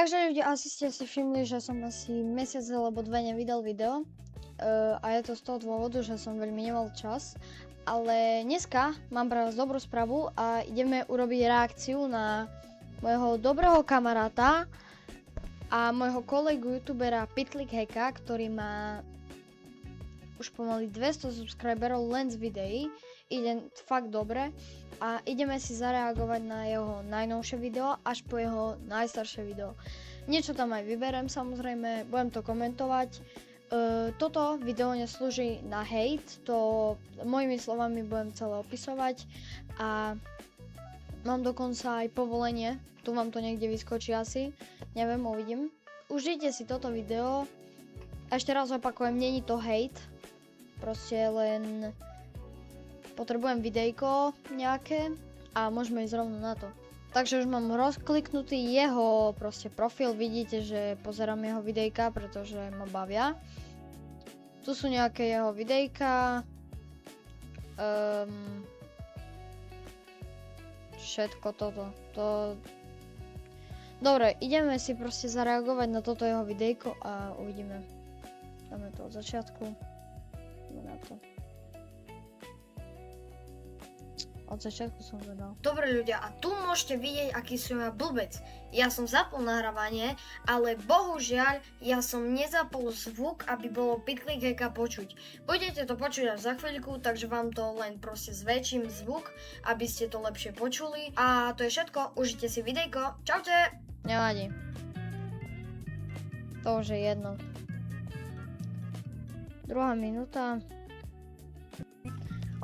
Takže ľudia, asi ste si všimli, že som asi mesiac alebo 2 nevydal video. A je to z toho dôvodu, že som veľmi nemal čas. Ale dneska mám pre vás dobrú správu a ideme urobiť reakciu na môjho dobrého kamaráta a môjho kolegu youtubera PitlikHacka, ktorý má už pomaly 200 subscriberov len z videí. Ide fakt dobre a ideme si zareagovať na jeho najnovšie video až po jeho najstaršie video. Niečo tam aj vyberem samozrejme, budem to komentovať. Toto video neslúži na hate, to mojimi slovami budem celé opisovať a mám dokonca aj povolenie, tu vám to niekde vyskočí asi, neviem, uvidím. Užite si toto video, ešte raz opakujem, není to hate, proste len potrebujem videjko nejaké a môžeme ísť rovno na to. Takže už mám rozkliknutý jeho proste profil, vidíte, že pozerám jeho videjka, pretože ma bavia. Tu sú nejaké jeho videjka. Všetko toto. Dobre, ideme si proste zareagovať na toto jeho videjko a uvidíme. Dáme to od začiatku. Ideme na to. Od začiatku som vedel. Dobre ľudia, a tu môžete vidieť, aký som ja blbec. Ja som zapol nahrávanie, ale bohužiaľ ja som nezapol zvuk, aby bolo PitlikHacka počuť. Budete to počuť až za chvíľku, takže vám to len proste zväčším zvuk, aby ste to lepšie počuli. A to je všetko, užite si videjko. Čaute! Nevadí. To už je jedno. 2. minúta.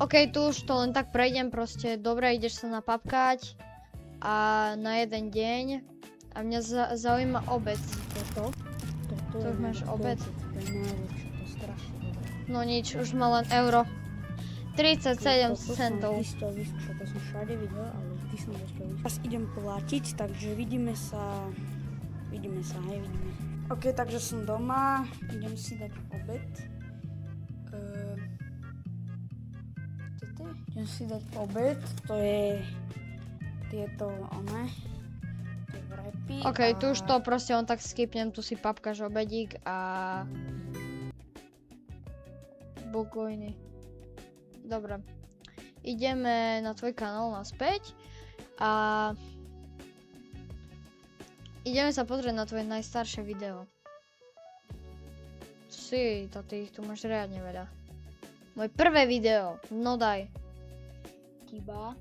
OK, tu už to len tak prejdem, proste dobre, ideš sa napapkať a na jeden deň a mňa zaujíma obed. Toto už máš obed? No nič, už má len euro. 37 centov. To som všade videl, ale vždy som dostal. Teraz idem platiť, takže vidíme sa. OK, takže som doma, idem si dať obed. Idem si dať obed, to je tieto wrapy. OK, tu už to proste on tak skipnem, tu si papkáš obedík a bukojny. Dobre, ideme na tvoj kanál naspäť a ideme sa pozrieť na tvoje najstaršie video. Si, to ty ich tu máš riadne veľa. Moje prvé video, no daj. Chyba.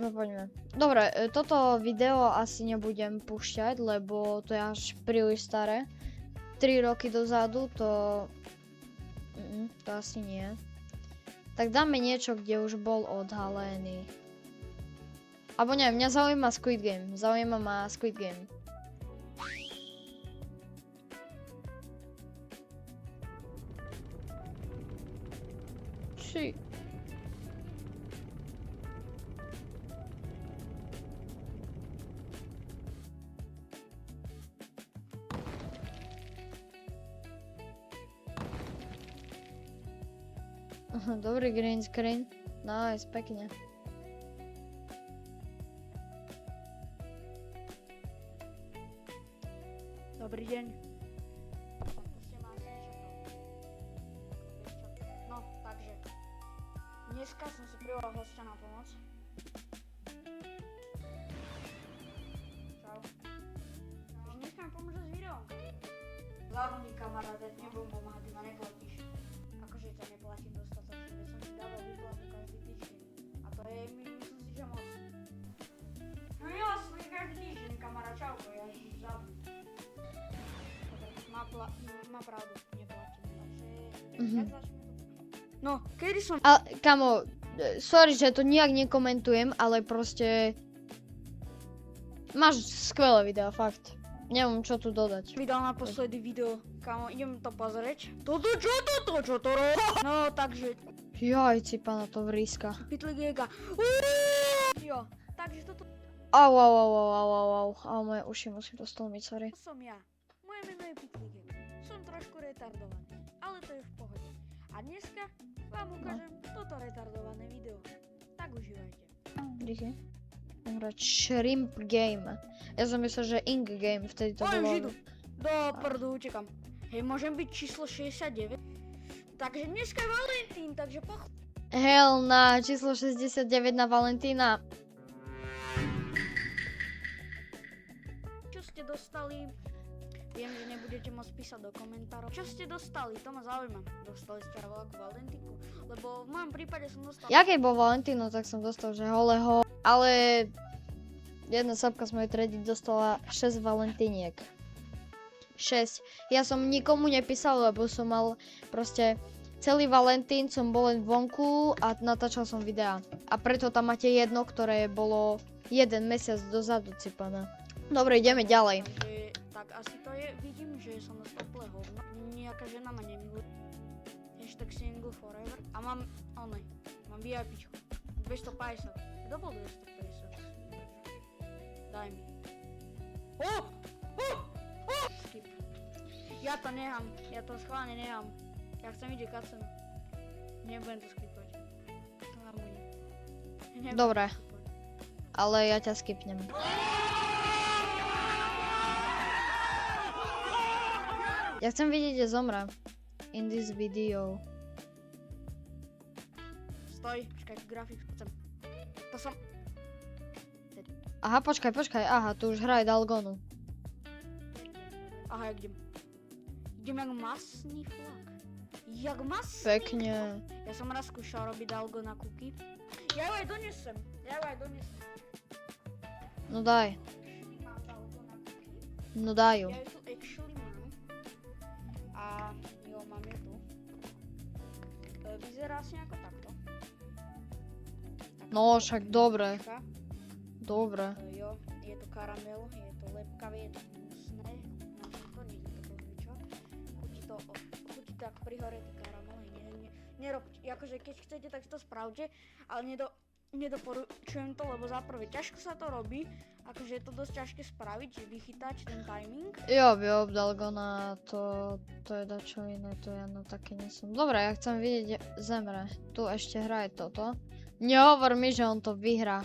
No poďme. Dobre, toto video asi nebudem púšťať, lebo to je až príliš staré. 3 roky dozadu, to asi nie. Tak dáme niečo, kde už bol odhalený. Abo neviem, mňa zaujíma Squid Game. Zaujíma ma Squid Game. Či. Dobrý green screen. Nice, pekne. Dobrý deň. No, takže. Dneska som si privolal hostia na pomoc. Čau. Takže dneska mi pomôže s videom. Hlavný kamaráde, nebudem pomáhať, ty ma neplatíš. Akože ťa neplatím dostatočne, veď som ti dával výplatu každý týždeň. A to je, myslím si, že moc. No jasne, každý týždeň, kamarát, čauko, ja zabudnem. Má pravdu, neplatím, takže... No, kedy som... Ale, kamo, sorry, že to nijak nekomentujem, ale proste... Máš skvelé video, fakt. Neviem, čo tu dodať. Vydal naposledy video, kamo, idem to pozrieť. Čo to No, takže... Jaj, cipana to vríska. PitlikHacka. Jo, takže toto Au, moje uši musím to stlmiť, sorry. som ja. Moje meno je PitlikHacka. Som trošku retardovaný, ale to je v pohode. A dneska vám ukážem toto retardované video. Tak užívajte. Díky. hrať Shrimp Game. Ja som myslel, že Ink Game vtedy to Oj, už bolo. idú. Do prdu, utekam. Hej, môžem byť číslo 69. Takže dneska je Valentín, takže Hell na číslo 69 na Valentína. čo ste dostali? Viem, že nebudete môcť písať do komentárov. Čo ste dostali? To ma zaujíma. Dostali ste veľkú Valentínku? Lebo v mojom prípade som dostal... Ja keď bol Valentíno, tak som dostal, že holého. Ale jedna sapka z mojej triedy dostala 6 Valentíniek. 6. Ja som nikomu nepísal, lebo som mal proste celý Valentín som bol len vonku a natáčal som videá. A preto tam máte jedno, ktoré bolo 1 mesiac dozadu cipané. Dobre, ideme ďalej. Takže, tak asi to je, vidím, že som dostal úplne hovno. Nejaká žena ma nemiluje. Hashtag single forever. A mám, mám VIPčku. 250. Kto bol 250? Daj mi. Skip. Ja to nechám, ja to schválne nechám. Ja chcem vidieť cutscene. Nebudem to skipovať. Dobre. Ale ja ťa skipnem. Ja chcem vidieť, že zomre. In this video. Stoj, počkaj, grafik chcem. To som... Aha, počkaj. Aha, tu už hraje Dalgonu. Aha, jak idem. Idem jak masný flak. Jak masný Pekne. flak. Ja som raz skúšal robiť Dalgo na kuky. Ja ju aj donesem. No daj. Mám Dalgo na kuky. No daj ju. Ja ju tu actually mám. A jo, mám ju tu. Vyzerá asi ako takto. No, však dobre. Taká. Dobre. Jo, je to karamel, je to lepkavé, je to hnusné. Nášem to, nie je to pozvičok. Chutí to ako prihoretý karamel. Nerobte, akože keď chcete, tak si to spravte, ale nedoporučujem to, lebo za prvé ťažko sa to robí. Akože je to dosť ťažké spraviť, vychytať ten timing. Jo, Dalgona, to je dačo iné, to ja na také nesom. Dobre, ja chcem vidieť zemre. Tu ešte hraje toto. Nehovor mi, že on to vyhrá.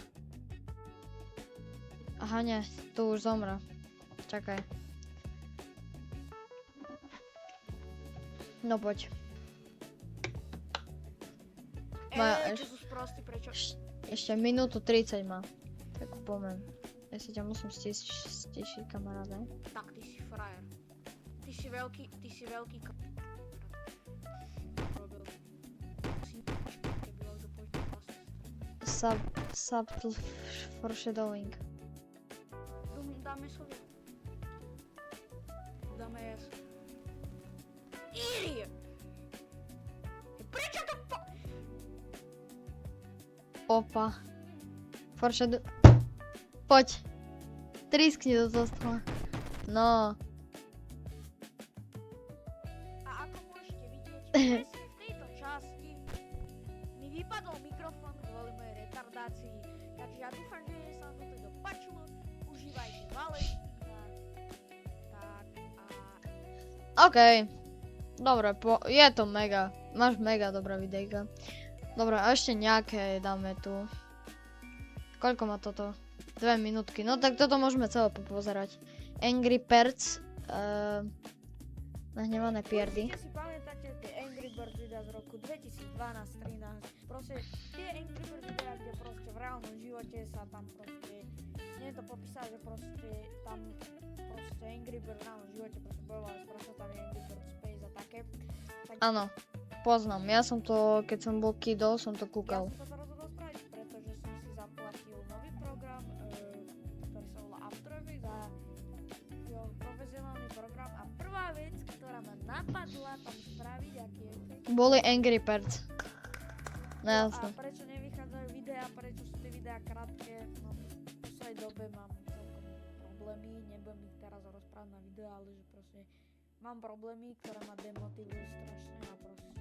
Aha, nie, tu už zomre. Čakaj. No poď. Čo sú sprostí, prečo? Ešte minútu 30 má. Tak poďme. Ja si ťa musím stišiť, kamaráde. Tak, ty si frajer. Ty si veľký robil. Si keby bol dopočný vlastne. Subtle foreshadowing. Dáme sobie. Dáme jas. Idiot! Prečo to Opa. Foreshadow... Poď. Trískni do toho stola. No. A ako môžete vidieť, presne v tejto časti mi vypadol mikrofón kvôli mojej retardácii. Takže ja dúfam, že sa vám toto páčilo. Užívajte Valentína. Tak a... OK. Dobre, je to mega. Máš mega dobré videjka. Dobre, a ešte nejaké dáme tu. Koľko má toto? 2 minútky. No tak toto môžeme celé popozerať. Angry Birds. Nahnevané pierdy. Určite si pamätáte tie Angry Birds videa z roku 2012-13. Proste tie Angry Birds videa, kde proste v reálnom živote sa tam proste... Nie je to popísať, že proste tam proste Angry Birds v reálnom živote proste bojovali s prasatami Angry Birds Space a také. Tak... Áno, poznám. Ja som to, keď som bol kiddo, som to Ja kúkal. som to rozhodol spraviť, pretože som si zaplatil nový program, ktorý sa volá After Effects a jo, profesionálny program a prvá vec, ktorá ma napadla tam spraviť, aký efekt. Boli Angry Birds. No A jasno. prečo nevychádzajú videá, prečo sú tie videá krátke, no v poslednej dobe mám celkom problémy, nebudem ich teraz rozprávať na video, ale že proste mám problémy, ktoré ma demotivujú strašne a proste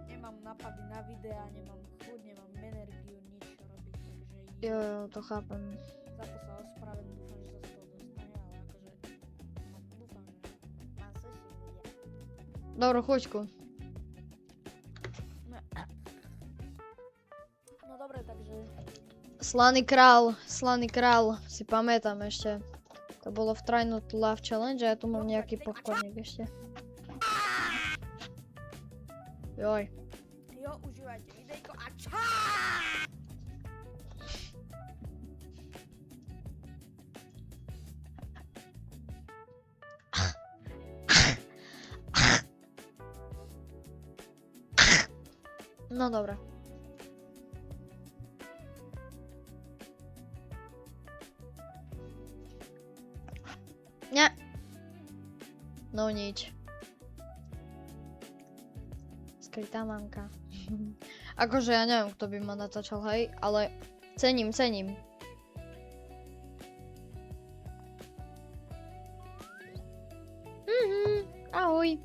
nemám nápady na videá, nemám chuť, nemám energiu, nič robiť, takže Jo, to chápem. za to sa ospravedlňujem, dúfam, že sa z toho dostane, ale akože no, dúfam, že mám sa ešte ľudia. Dobrú chuťku. No dobre, takže Slaný král, si pamätám ešte. To bolo v Try Not to Laugh Challenge a ja tu mám nejaký popcorník ešte. Joj. Jo, užívajte videjko a čau! No dobra. Nie. No nič. Skrytá mamka. Akože ja neviem, kto by ma natáčal, hej, ale cením. Ahoj.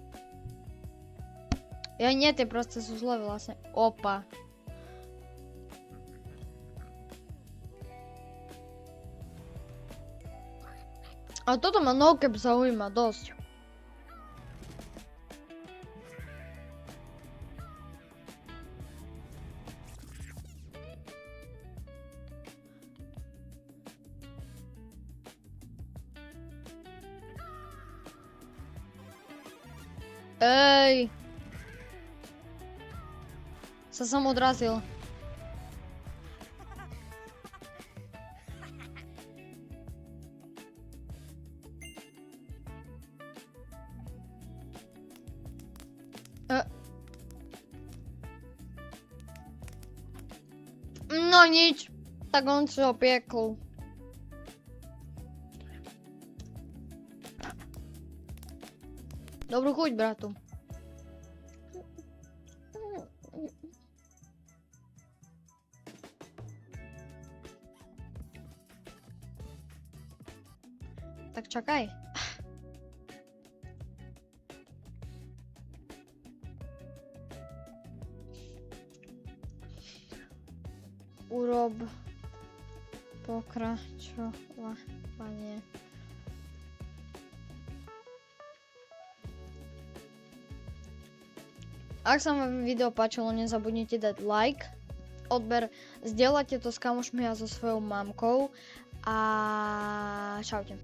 Ja nie, tie proste sú zle vlastne. Opa. A toto ma nocap zaujíma dosť. Ej! Som odrazil. No nič, tak on si ho piekol. Dobrú chuť, bratu. Tak čakaj. Urob pokračovanie. Ak sa vám video páčilo, nezabudnite dať like, odber, zdieľajte to s kamošmi a so svojou mamkou a čaute.